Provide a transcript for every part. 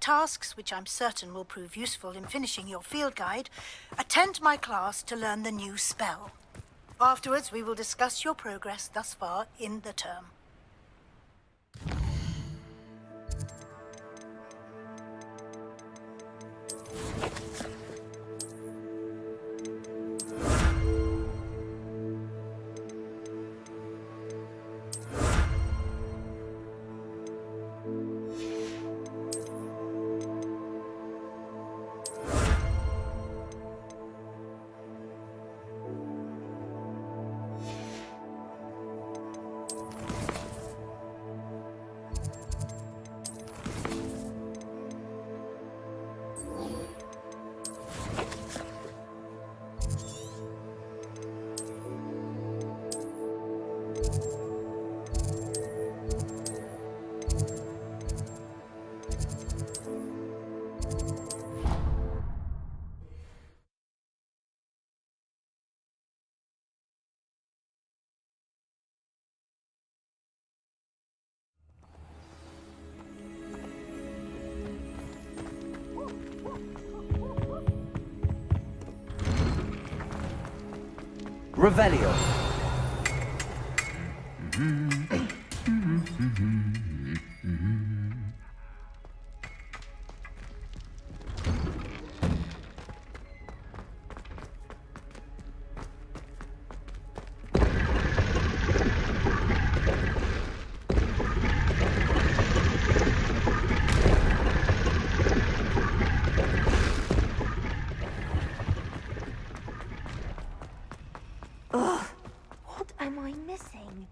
tasks, which I'm certain will prove useful in finishing your field guide, attend my class to learn the new spell. Afterwards, we will discuss your progress thus far in the term. Revelio. What am I missing?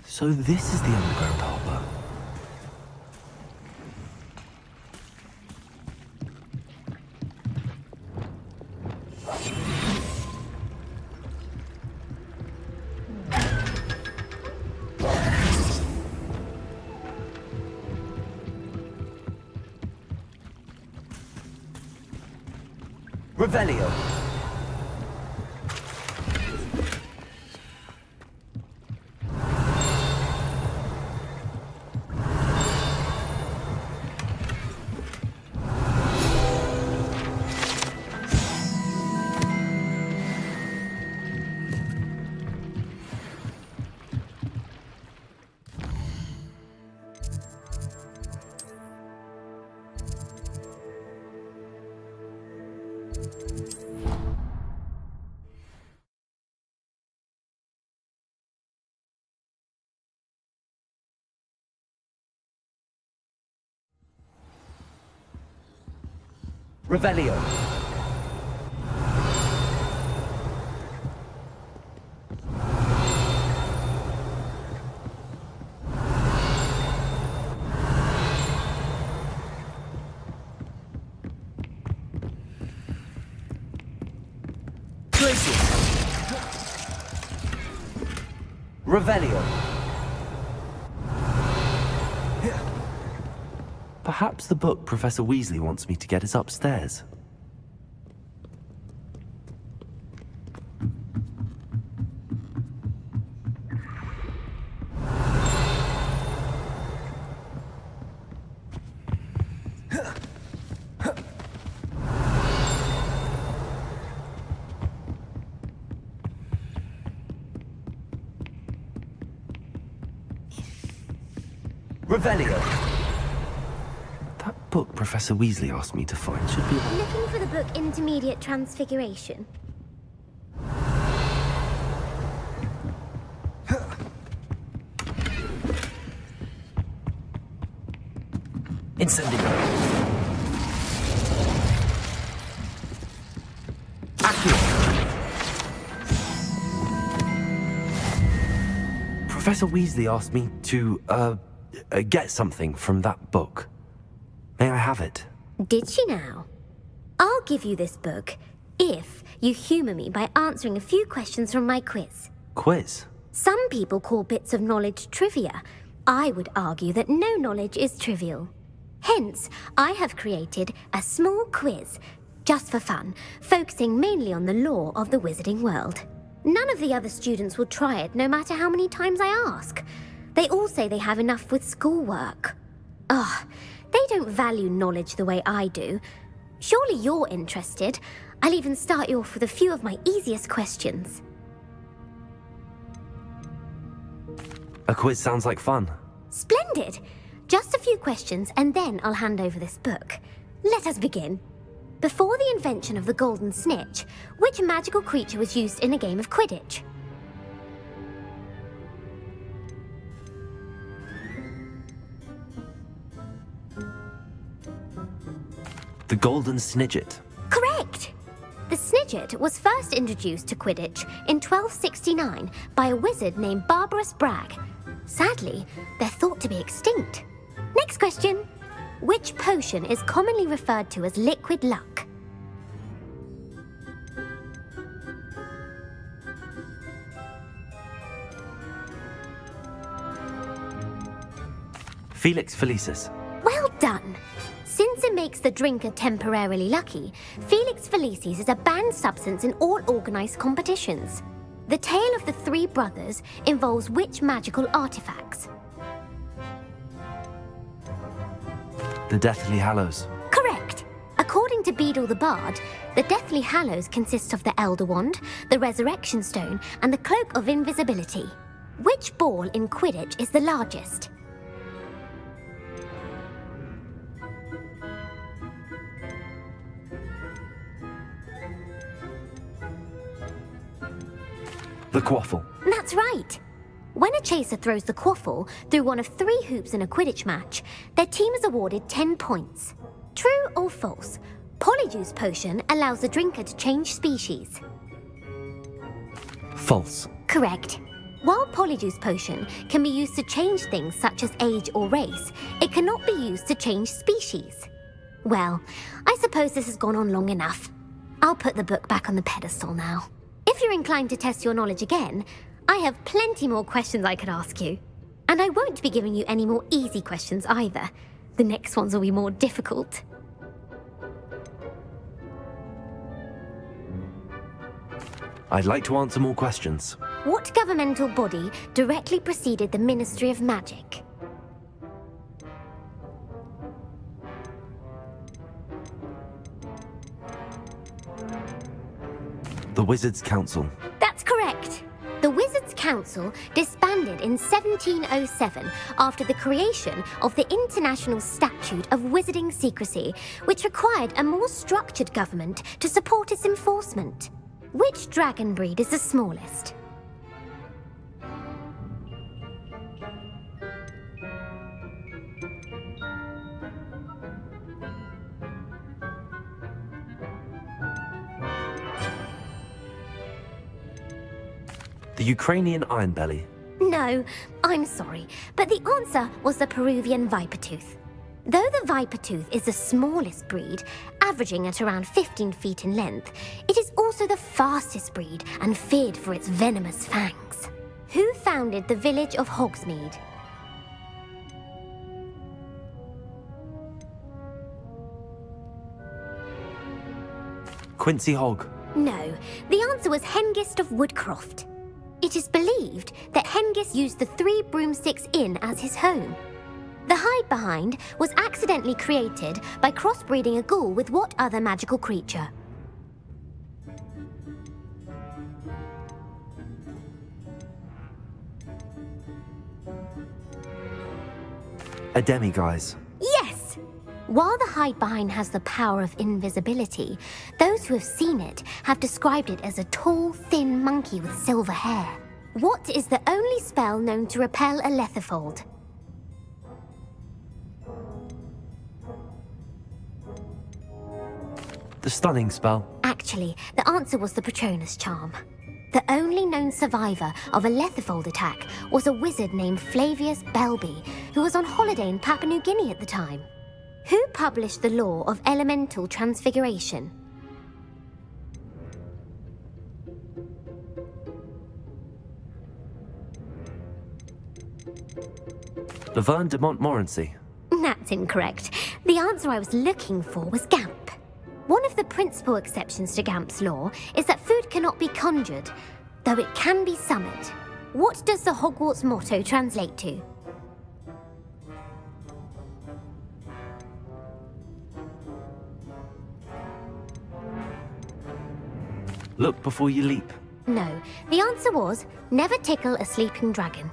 So this is the underground harbor. Revelio. Revelio. Revelio. Perhaps the book Professor Weasley wants me to get is upstairs. Revelio. That book Professor Weasley asked me to find should be... Looking for the book Intermediate Transfiguration. Incendio. Accio. Professor Weasley asked me to, get something from that book. May I have it? Did she now? I'll give you this book if you humour me by answering a few questions from my quiz. Quiz? Some people call bits of knowledge trivia. I would argue that no knowledge is trivial. Hence, I have created a small quiz, just for fun, focusing mainly on the lore of the wizarding world. None of the other students will try it, no matter how many times I ask. They all say they have enough with schoolwork. Ugh, they don't value knowledge the way I do. Surely you're interested. I'll even start you off with a few of my easiest questions. A quiz sounds like fun. Splendid! Just a few questions and then I'll hand over this book. Let us begin. Before the invention of the golden snitch, which magical creature was used in a game of Quidditch? The golden snidget. Correct! The snidget was first introduced to Quidditch in 1269 by a wizard named Barbarous Bragg. Sadly, they're thought to be extinct. Next question. Which potion is commonly referred to as liquid luck? Felix Felicis. Well done! Since it makes the drinker temporarily lucky, Felix Felicis is a banned substance in all organised competitions. The tale of the three brothers involves which magical artifacts? The Deathly Hallows. Correct! According to Beedle the Bard, the Deathly Hallows consist of the Elder Wand, the Resurrection Stone, and the Cloak of Invisibility. Which ball in Quidditch is the largest? The Quaffle. That's right! When a chaser throws the quaffle through one of 3 hoops in a Quidditch match, their team is awarded 10 points. True or false? Polyjuice Potion allows the drinker to change species. False. Correct. While Polyjuice Potion can be used to change things such as age or race, it cannot be used to change species. Well, I suppose this has gone on long enough. I'll put the book back on the pedestal now. If you're inclined to test your knowledge again, I have plenty more questions I could ask you. And I won't be giving you any more easy questions either. The next ones will be more difficult. I'd like to answer more questions. What governmental body directly preceded the Ministry of Magic? The Wizards' Council. That's correct. The Wizards' Council disbanded in 1707 after the creation of the International Statute of Wizarding Secrecy, which required a more structured government to support its enforcement. Which dragon breed is the smallest? The Ukrainian Ironbelly. No, I'm sorry, but the answer was the Peruvian Vipertooth. Though the Vipertooth is the smallest breed, averaging at around 15 feet in length, it is also the fastest breed and feared for its venomous fangs. Who founded the village of Hogsmeade? Quincy Hogg. No, the answer was Hengist of Woodcroft. It is believed that Hengist used the 3 Broomsticks Inn as his home. The hide-behind was accidentally created by crossbreeding a ghoul with what other magical creature? A demiguise. Yes! While the hide-behind has the power of invisibility, those who have seen it have described it as a tall, thin monkey with silver hair. What is the only spell known to repel a letherfold? The Stunning Spell. Actually, the answer was the Patronus Charm. The only known survivor of a Lethifold attack was a wizard named Flavius Belby, who was on holiday in Papua New Guinea at the time. Who published the law of elemental transfiguration? Laverne de Montmorency. That's incorrect. The answer I was looking for was Gamp. One of the principal exceptions to Gamp's law is that food cannot be conjured, though it can be summoned. What does the Hogwarts motto translate to? Look before you leap. No, the answer was never tickle a sleeping dragon.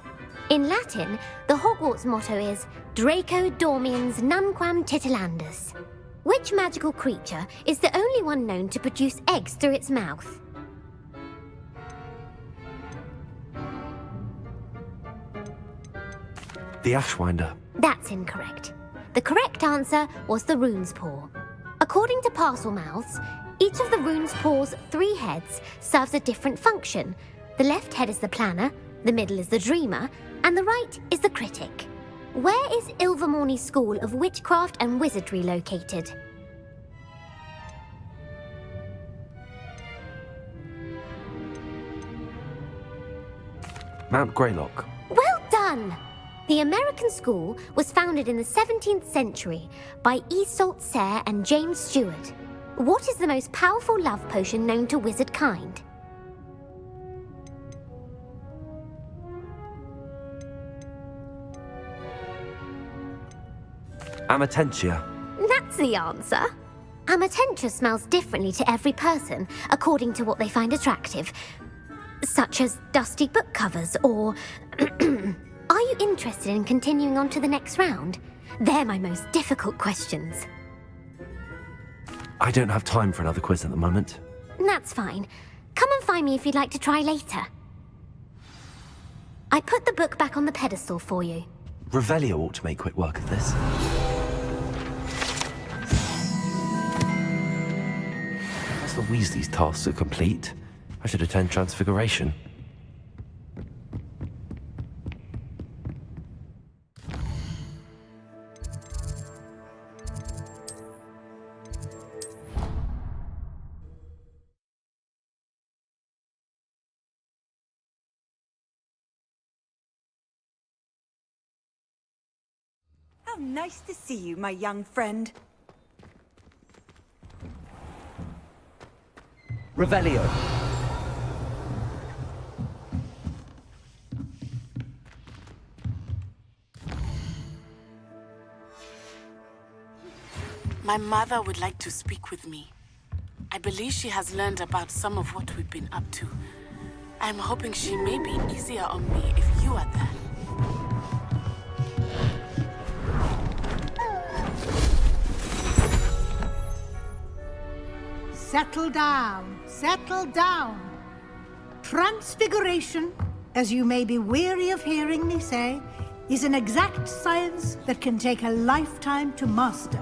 In Latin, the Hogwarts motto is Draco dormiens nunquam titilandus. Which magical creature is the only one known to produce eggs through its mouth? The Ashwinder. That's incorrect. The correct answer was the rune's paw. According to Parselmouths, each of the rune's paw's 3 heads serves a different function. The left head is the planner, the middle is the dreamer, and the right is the critic. Where is Ilvermorny School of Witchcraft and Wizardry located? Mount Greylock. Well done! The American school was founded in the 17th century by Iseult Sayre and James Stewart. What is the most powerful love potion known to wizard kind? Amatentia. That's the answer. Amatentia smells differently to every person, according to what they find attractive, such as dusty book covers or... Are you interested in continuing on to the next round? They're my most difficult questions. I don't have time for another quiz at the moment. That's fine. Come and find me if you'd like to try later. I put the book back on the pedestal for you. Revelio ought to make quick work of this. As the Weasley's tasks are complete, I should attend Transfiguration. How nice to see you, my young friend. Revelio. My mother would like to speak with me. I believe she has learned about some of what we've been up to. I'm hoping she may be easier on me if you are there. Settle down, settle down. Transfiguration, as you may be weary of hearing me say, is an exact science that can take a lifetime to master.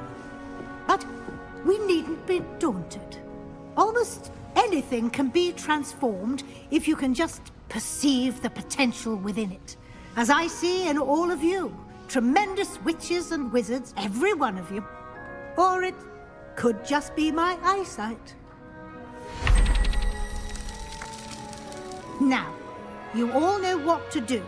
But we needn't be daunted. Almost anything can be transformed if you can just perceive the potential within it. As I see in all of you, tremendous witches and wizards, every one of you. Or it could just be my eyesight. Now, you all know what to do.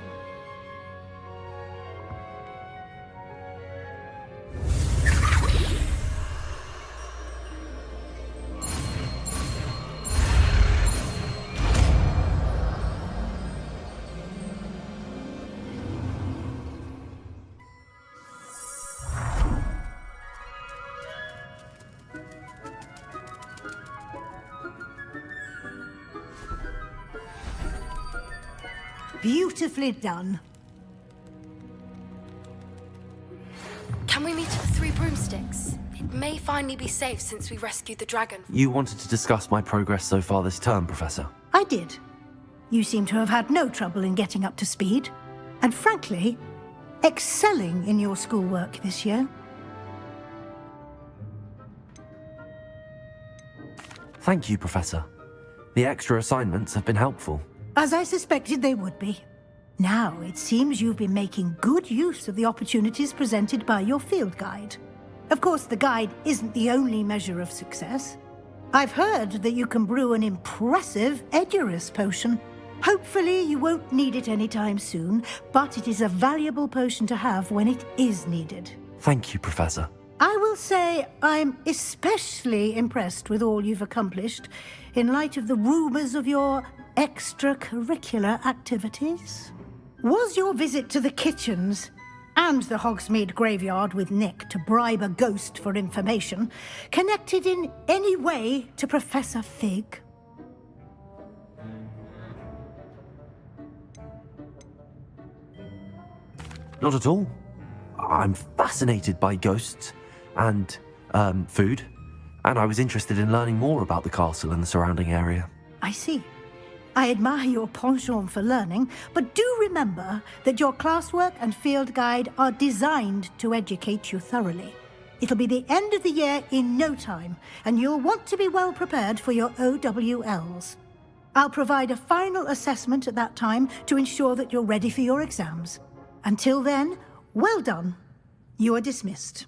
Beautifully done. Can we meet at the Three Broomsticks? It may finally be safe since we rescued the dragon. You wanted to discuss my progress so far this term, Professor. I did. You seem to have had no trouble in getting up to speed. And frankly, excelling in your schoolwork this year. Thank you, Professor. The extra assignments have been helpful. As I suspected they would be. Now, it seems you've been making good use of the opportunities presented by your field guide. Of course, the guide isn't the only measure of success. I've heard that you can brew an impressive Edurus potion. Hopefully, you won't need it anytime soon, but it is a valuable potion to have when it is needed. Thank you, Professor. I will say I'm especially impressed with all you've accomplished in light of the rumors of your extracurricular activities. Was your visit to the kitchens and the Hogsmeade graveyard with Nick to bribe a ghost for information connected in any way to Professor Fig? Not at all. I'm fascinated by ghosts and food, and I was interested in learning more about the castle and the surrounding area. I see. I admire your penchant for learning, but do remember that your classwork and field guide are designed to educate you thoroughly. It'll be the end of the year in no time, and you'll want to be well prepared for your OWLs. I'll provide a final assessment at that time to ensure that you're ready for your exams. Until then, well done. You are dismissed.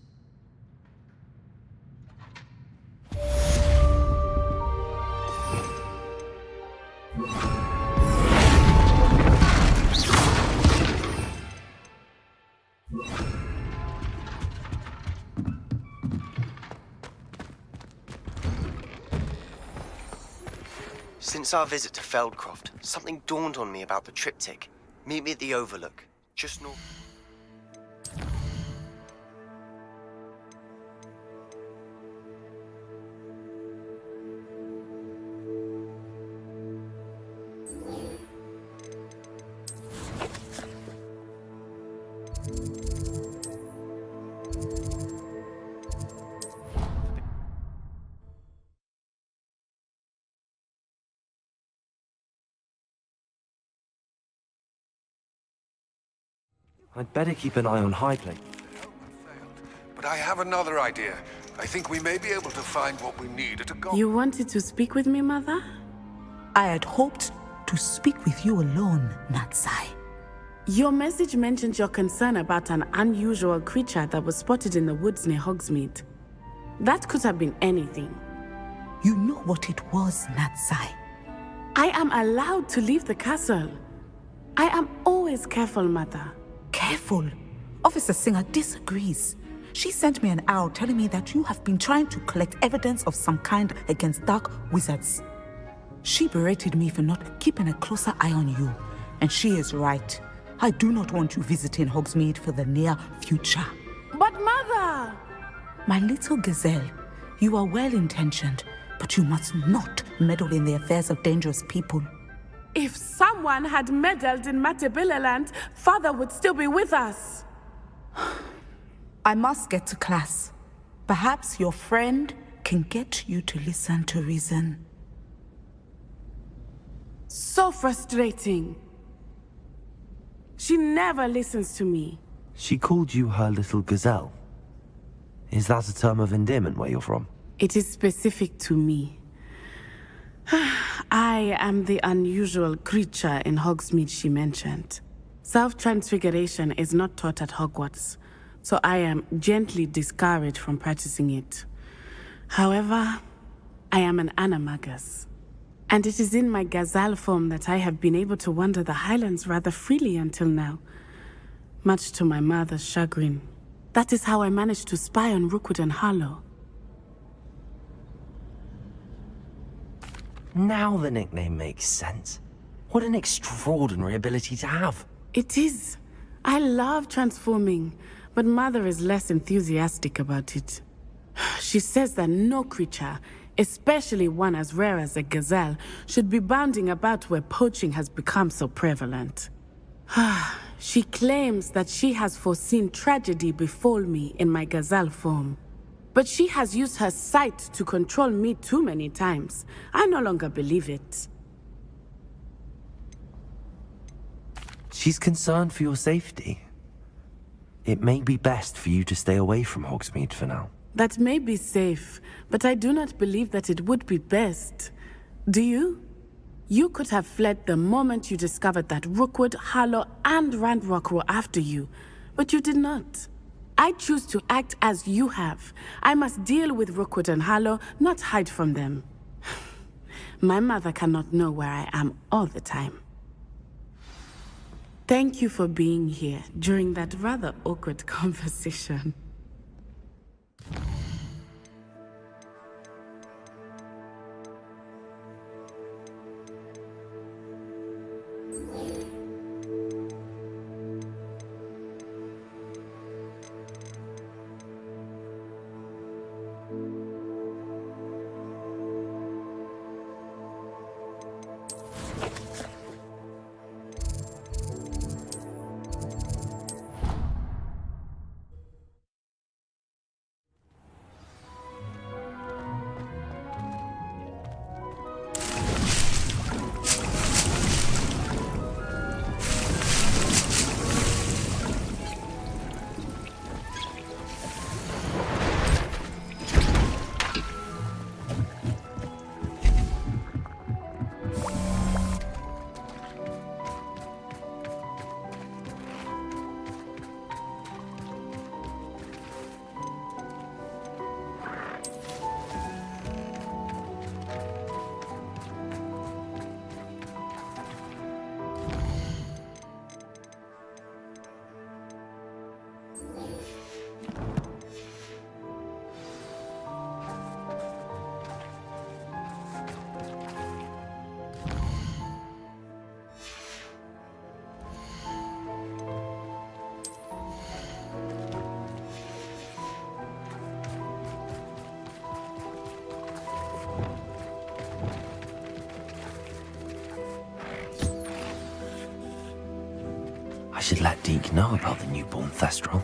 Since our visit to Feldcroft, something dawned on me about the triptych. Meet me at the Overlook, just north. I'd better keep an eye on Highclere. But I have another idea. I think we may be able to find what we need at a golf. You wanted to speak with me, Mother? I had hoped to speak with you alone, Natsai. Your message mentioned your concern about an unusual creature that was spotted in the woods near Hogsmeade. That could have been anything. You know what it was, Natsai. I am allowed to leave the castle. I am always careful, Mother. Careful. Officer Singer disagrees. She sent me an owl telling me that you have been trying to collect evidence of some kind against dark wizards. She berated me for not keeping a closer eye on you, and she is right. I do not want you visiting Hogsmeade for the near future. But Mother! My little gazelle, you are well-intentioned, but you must not meddle in the affairs of dangerous people. If someone had meddled in Matabeleland, Father would still be with us. I must get to class. Perhaps your friend can get you to listen to reason. So frustrating. She never listens to me. She called you her little gazelle. Is that a term of endearment where you're from? It is specific to me. I am the unusual creature in Hogsmeade she mentioned. Self-transfiguration is not taught at Hogwarts, so I am gently discouraged from practicing it. However, I am an animagus, and it is in my gazelle form that I have been able to wander the Highlands rather freely until now, much to my mother's chagrin. That is how I managed to spy on Rookwood and Harlow. Now the nickname makes sense. What an extraordinary ability to have. It is. I love transforming, but Mother is less enthusiastic about it. She says that no creature, especially one as rare as a gazelle, should be bounding about where poaching has become so prevalent. She claims that she has foreseen tragedy befall me in my gazelle form. But she has used her sight to control me too many times. I no longer believe it. She's concerned for your safety. It may be best for you to stay away from Hogsmeade for now. That may be safe, but I do not believe that it would be best. Do you? You could have fled the moment you discovered that Rookwood, Harlow, and Randrock were after you, but you did not. I choose to act as you have. I must deal with Rookwood and Harlow, not hide from them. My mother cannot know where I am all the time. Thank you for being here during that rather awkward conversation. I should let Deke know about the newborn Thestral.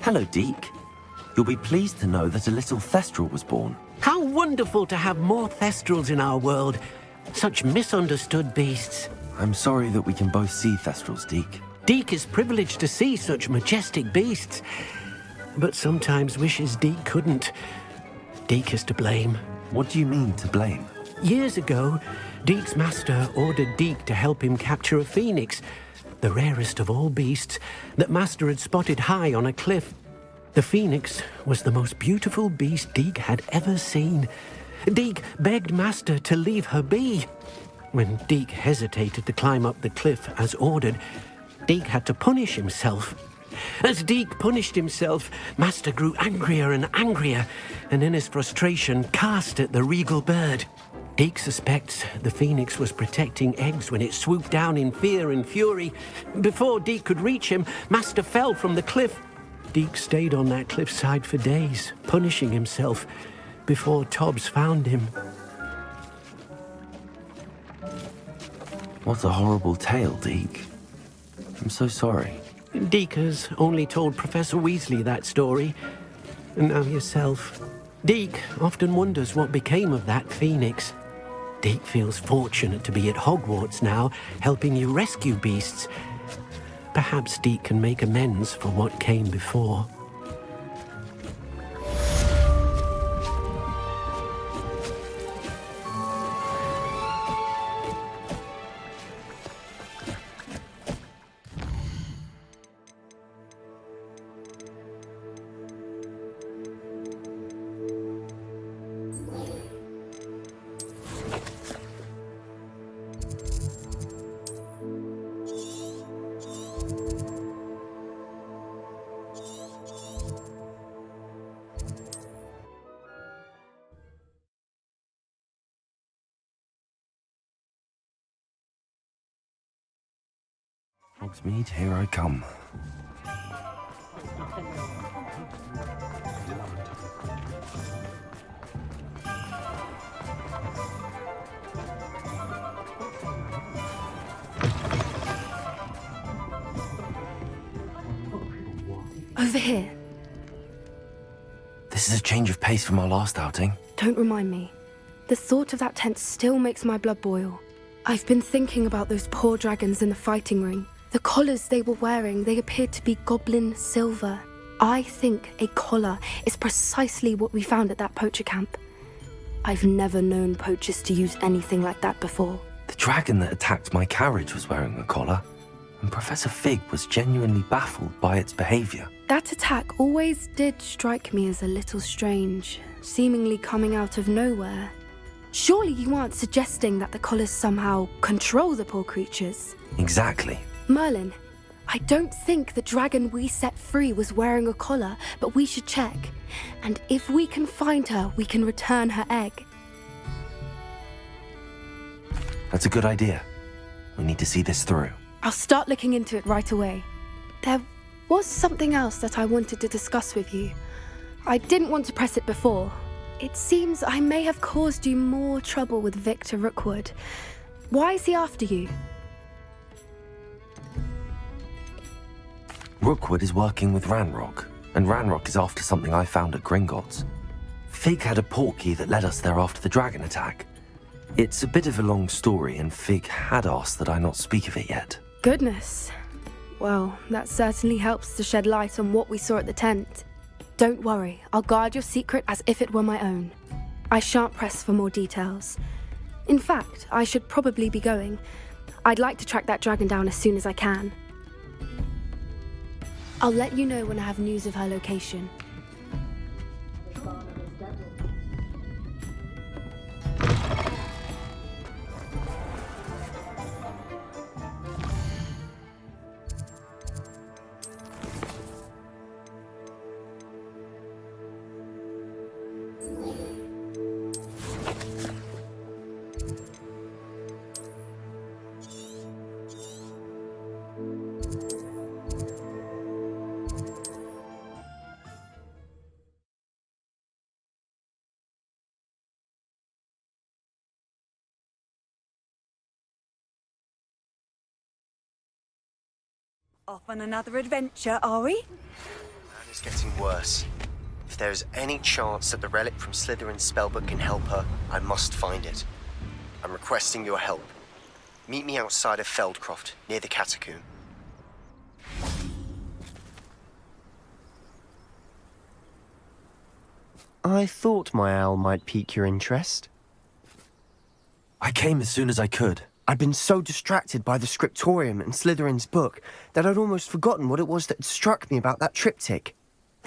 Hello, Deke. You'll be pleased to know that a little Thestral was born. How wonderful to have more Thestrals in our world. Such misunderstood beasts. I'm sorry that we can both see Thestrals, Deke. Deke is privileged to see such majestic beasts, but sometimes wishes Deke couldn't. Deke is to blame. What do you mean, to blame? Years ago, Deke's master ordered Deke to help him capture a phoenix, the rarest of all beasts, that master had spotted high on a cliff. The phoenix was the most beautiful beast Deek had ever seen. Deek begged Master to leave her be. When Deek hesitated to climb up the cliff as ordered, Deek had to punish himself. As Deek punished himself, Master grew angrier and angrier, and in his frustration cast at the regal bird. Deek suspects the phoenix was protecting eggs when it swooped down in fear and fury. Before Deek could reach him, Master fell from the cliff. Deek stayed on that cliffside for days, punishing himself, before Tobbs found him. What a horrible tale, Deek. I'm so sorry. Deek has only told Professor Weasley that story, and now yourself. Deek often wonders what became of that phoenix. Deek feels fortunate to be at Hogwarts now, helping you rescue beasts. Perhaps Deek can make amends for what came before. Hogsmeade, here I come. Over here. This is a change of pace from our last outing. Don't remind me. The thought of that tent still makes my blood boil. I've been thinking about those poor dragons in the fighting ring. The collars they were wearing, they appeared to be goblin silver. I think a collar is precisely what we found at that poacher camp. I've never known poachers to use anything like that before. The dragon that attacked my carriage was wearing a collar, and Professor Fig was genuinely baffled by its behavior. That attack always did strike me as a little strange, seemingly coming out of nowhere. Surely you aren't suggesting that the collars somehow control the poor creatures? Exactly. Merlin, I don't think the dragon we set free was wearing a collar, but we should check. And if we can find her, we can return her egg. That's a good idea. We need to see this through. I'll start looking into it right away. There was something else that I wanted to discuss with you. I didn't want to press it before. It seems I may have caused you more trouble with Victor Rookwood. Why is he after you? Rookwood is working with Ranrock, and Ranrock is after something I found at Gringotts. Fig had a portkey that led us there after the dragon attack. It's a bit of a long story, and Fig had asked that I not speak of it yet. Goodness. Well, that certainly helps to shed light on what we saw at the tent. Don't worry, I'll guard your secret as if it were my own. I shan't press for more details. In fact, I should probably be going. I'd like to track that dragon down as soon as I can. I'll let you know when I have news of her location. Off on another adventure, are we? That is getting worse. If there is any chance that the relic from Slytherin's spellbook can help her, I must find it. I'm requesting your help. Meet me outside of Feldcroft, near the catacomb. I thought my owl might pique your interest. I came as soon as I could. I'd been so distracted by the scriptorium and Slytherin's book that I'd almost forgotten what it was that had struck me about that triptych.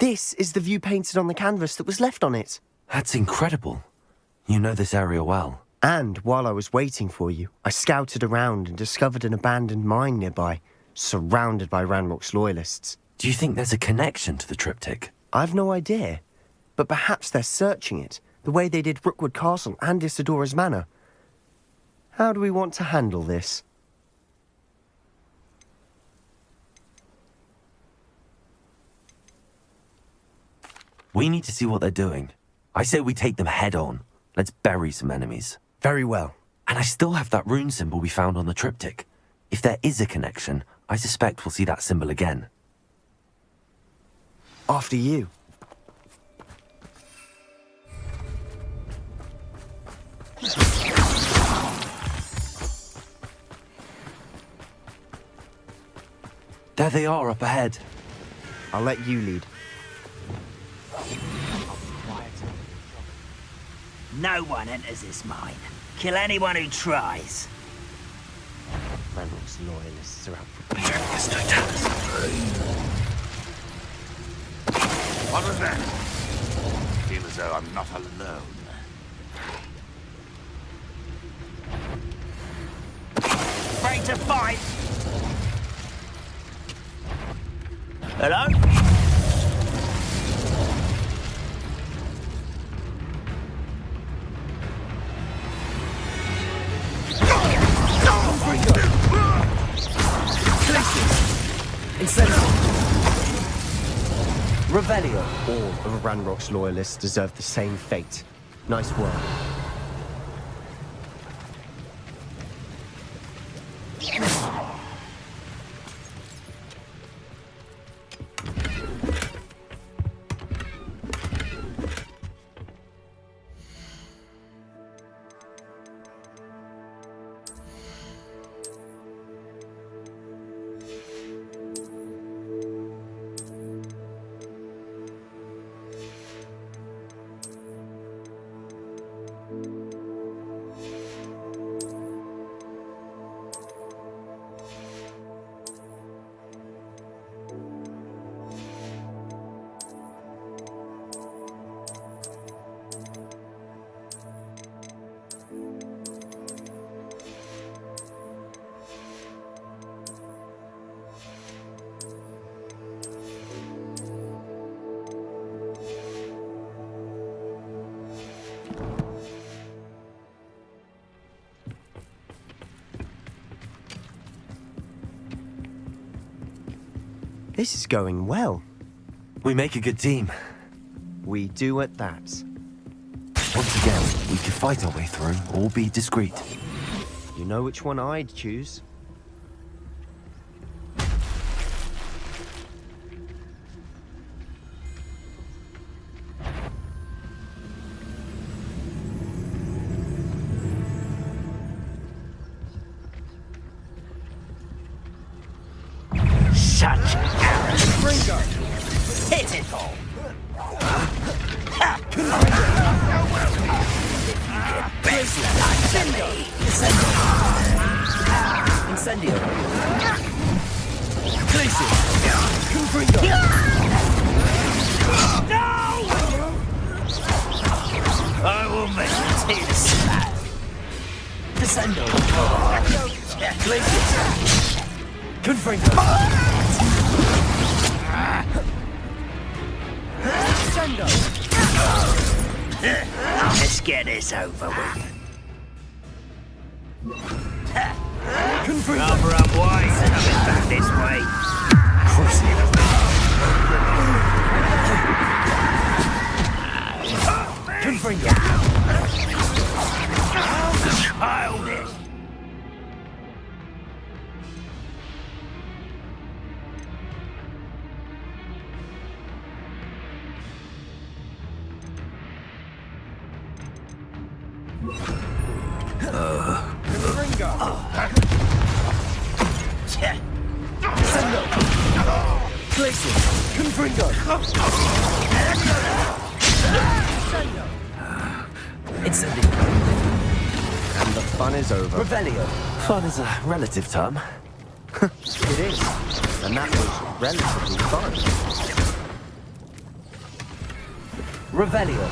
This is the view painted on the canvas that was left on it. That's incredible. You know this area well. And while I was waiting for you, I scouted around and discovered an abandoned mine nearby, surrounded by Ranrock's loyalists. Do you think there's a connection to the triptych? I've no idea, but perhaps they're searching it, the way they did Rookwood Castle and Isidora's Manor. How do we want to handle this? We need to see what they're doing. I say we take them head on. Let's bury some enemies. Very well. And I still have that rune symbol we found on the triptych. If there is a connection, I suspect we'll see that symbol again. After you. There they are up ahead. I'll let you lead. No one enters this mine. Kill anyone who tries. Ranrock's loyalists are out for What was that? I feel as though I'm not alone. Ready to fight? Hello? Revelio. All of Ranrock's loyalists deserve the same fate. Nice work. This is going well. We make a good team. We do at that. Once again, we could fight our way through or be discreet. You know which one I'd choose. Such arrogance. Hit it all. Incendio. I will make it taste sad. Descendo. Let's get this over with. Rather unwise coming back this way. Childish. And the fun is over. Revelio. Fun is a relative term. It is. And that was relatively fun. Revelio.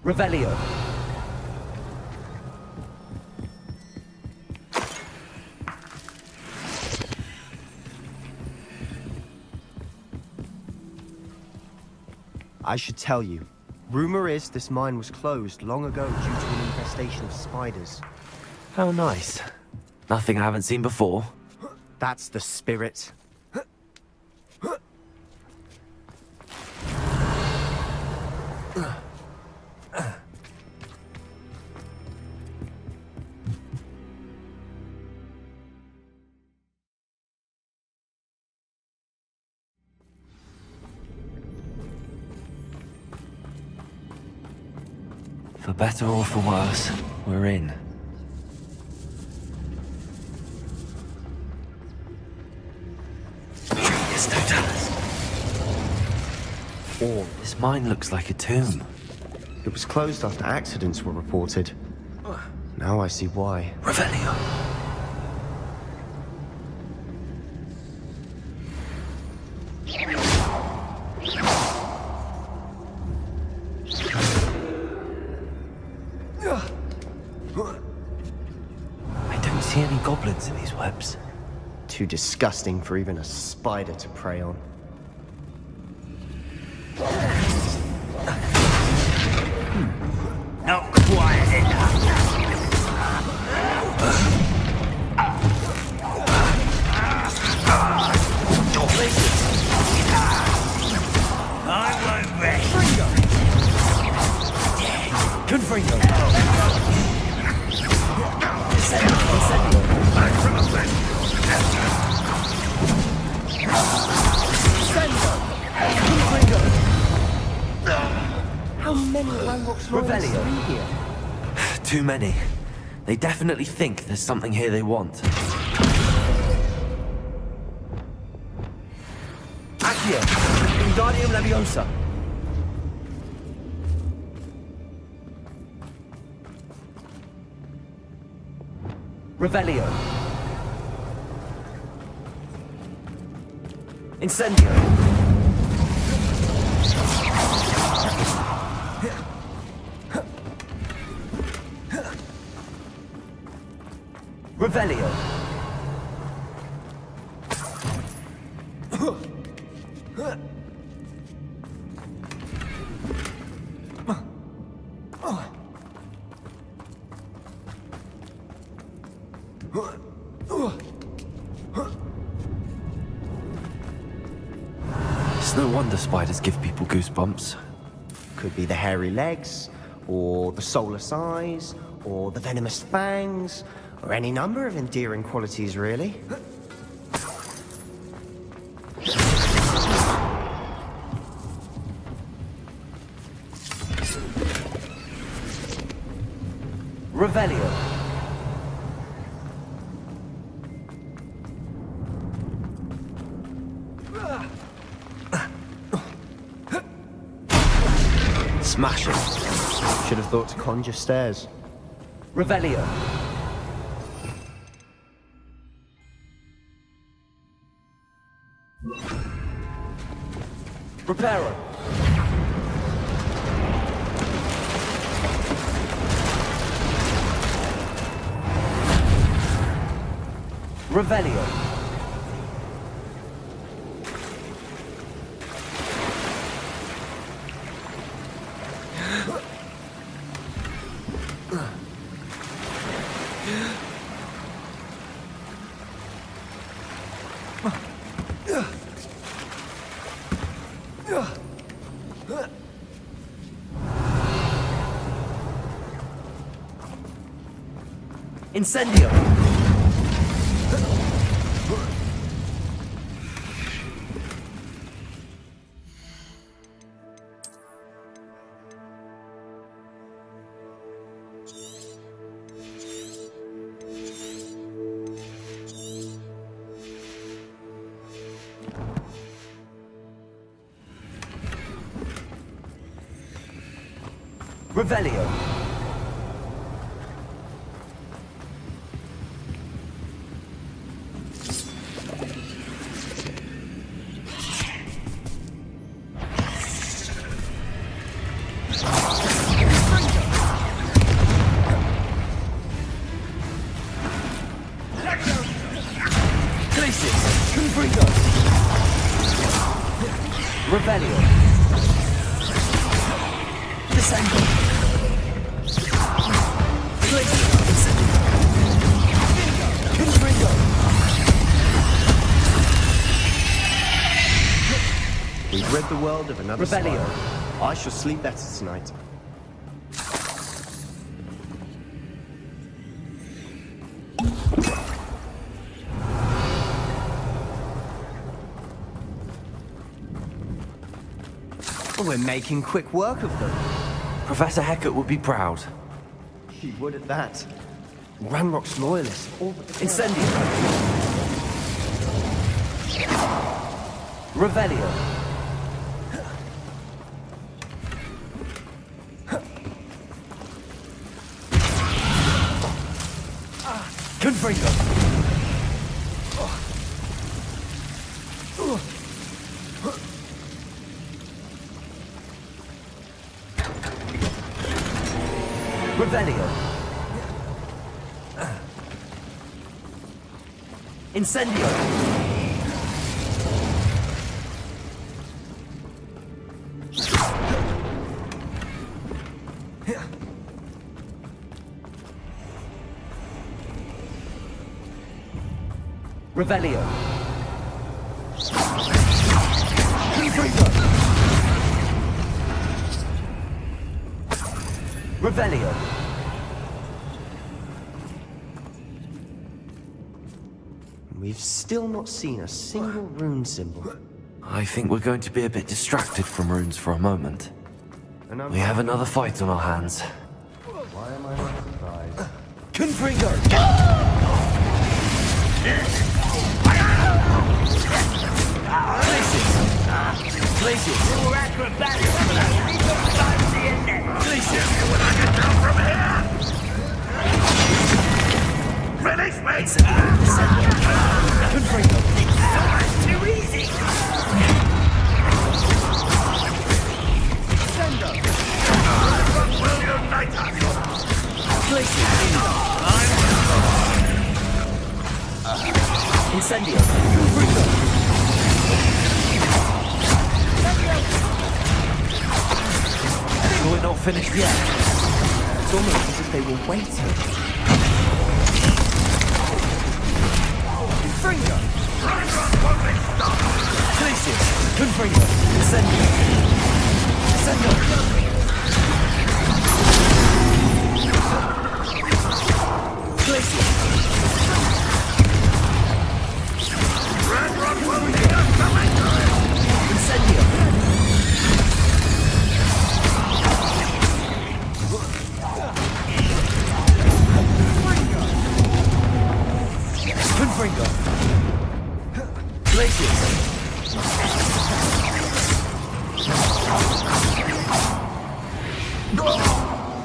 Revelio. I should tell you. Rumor is this mine was closed long ago due to an infestation of spiders. How nice. Nothing I haven't seen before. That's the spirit. For better or for worse, we're in. It's no tellers. Oh, this mine looks like a tomb. It was closed after accidents were reported. Now I see why. Revelio. I don't see any goblins in these webs. Too disgusting for even a spider to prey on. Not quiet enough. Your places. I won't rest. Confringo. How many Ranrock's lawyers are in here? Too many. They definitely think there's something here they want. Accio! Wingardium Leviosa! Revelio. Incendio. Revelio. It's no wonder spiders give people goosebumps. Could be the hairy legs, or the soulless eyes, or the venomous fangs, or any number of endearing qualities, really. Revelio. Smash it. Should have thought to conjure stairs. Revelio. Reparo. Revelio. Incendio! Revelio. Glacius, Confringo. Revelio. Descendo. We've rid the world of another Revelio. spider. I shall sleep better tonight. Well, we're making quick work of them. Professor Hecat would be proud. He would at that. Ranrock's loyalists all but Incendio. Revelio. Confringo. Revelio. Incendio. Revelio. Confringo. Revelio. We've still not seen a single rune symbol. I think we're going to be a bit distracted from runes for a moment. And I'm We have another fight on our hands. Why am I not surprised? Confringo! Glacius! Glacius! More acrobatics! Glacius! When I get down from here! Finish me! Confringo! So much too easy! Will unite us! Glacius! Incendio! Confringo! We're not finished yet. It's almost as if they were waiting. Confringo! Glacius! Confringo! Incendio! Incendio! Glacius! Incendio! Confringo! Glacius!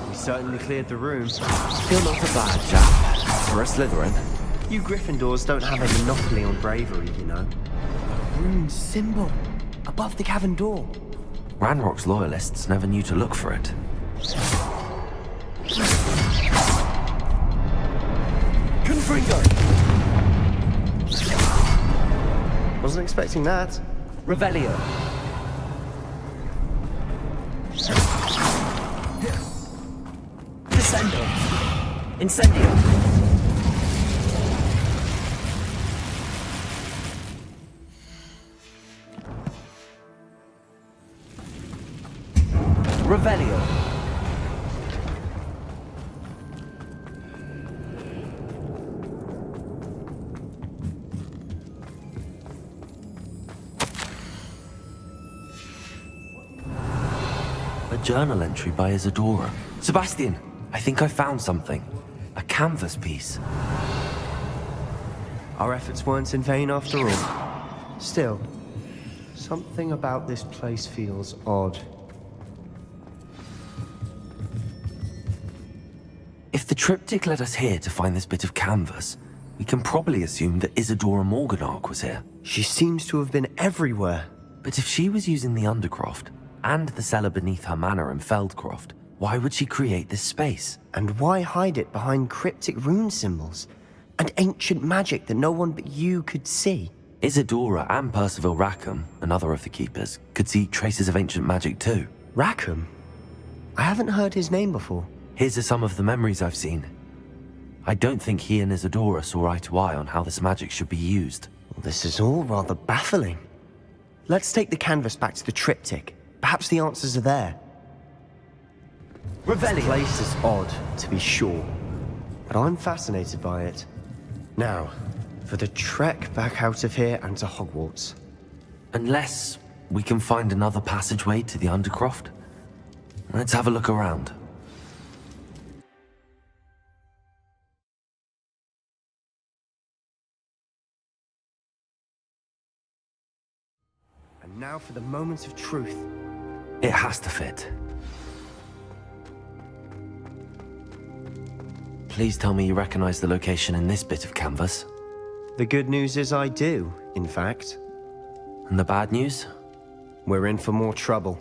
We certainly cleared the room. Still not a bad chap. For a Slytherin. You Gryffindors don't have a monopoly on bravery, you know. A rune symbol above the cavern door. Ranrock's loyalists never knew to look for it. Confringo! Wasn't expecting that. Revelio! Descendo! Incendio! Revelio! journal entry by Isadora. Sebastian, I think I found something. A canvas piece. Our efforts weren't in vain after all. Still, something about this place feels odd. If the triptych led us here to find this bit of canvas, we can probably assume that Isadora Morganach was here. She seems to have been everywhere. But if she was using the Undercroft, and the cellar beneath her manor in Feldcroft, why would she create this space? And why hide it behind cryptic rune symbols? And ancient magic that no one but you could see? Isadora and Percival Rackham, another of the Keepers, could see traces of ancient magic too. Rackham? I haven't heard his name before. Here's are some of the memories I've seen. I don't think he and Isadora saw eye to eye on how this magic should be used. Well, this is all rather baffling. Let's take the canvas back to the triptych. Perhaps the answers are there. This place is odd, to be sure, but I'm fascinated by it. Now, for the trek back out of here and to Hogwarts. Unless we can find another passageway to the Undercroft. Let's have a look around. And now for the moment of truth. It has to fit. Please tell me you recognize the location in this bit of canvas. The good news is I do, in fact. And the bad news? We're in for more trouble.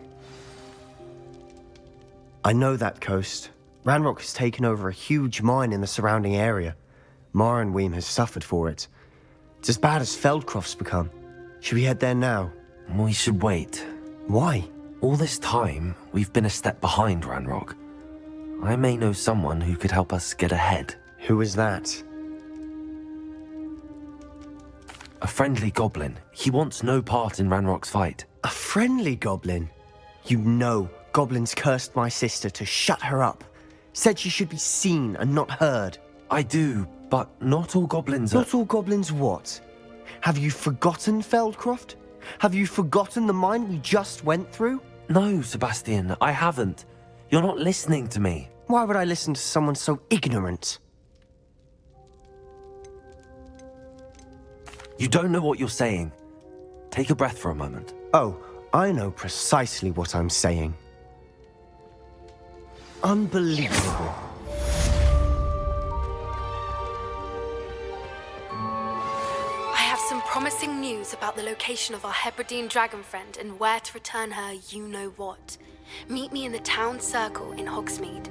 I know that coast. Ranrock has taken over a huge mine in the surrounding area. Marrenweem has suffered for it. It's as bad as Feldcroft's become. Should we head there now? We should wait. Why? All this time, we've been a step behind Ranrock. I may know someone who could help us get ahead. Who is that? A friendly goblin. He wants no part in Ranrock's fight. A friendly goblin? You know, goblins cursed my sister to shut her up. Said she should be seen and not heard. I do, but not all goblins are... Not all goblins what? Have you forgotten Feldcroft? Have you forgotten the mine we just went through? No, Sebastian, I haven't. You're not listening to me. Why would I listen to someone so ignorant? You don't know what you're saying. Take a breath for a moment. Oh, I know precisely what I'm saying. Unbelievable. I have some promising news about the location of our Hebridean dragon friend and where to return her you-know-what. Meet me in the town circle in Hogsmeade.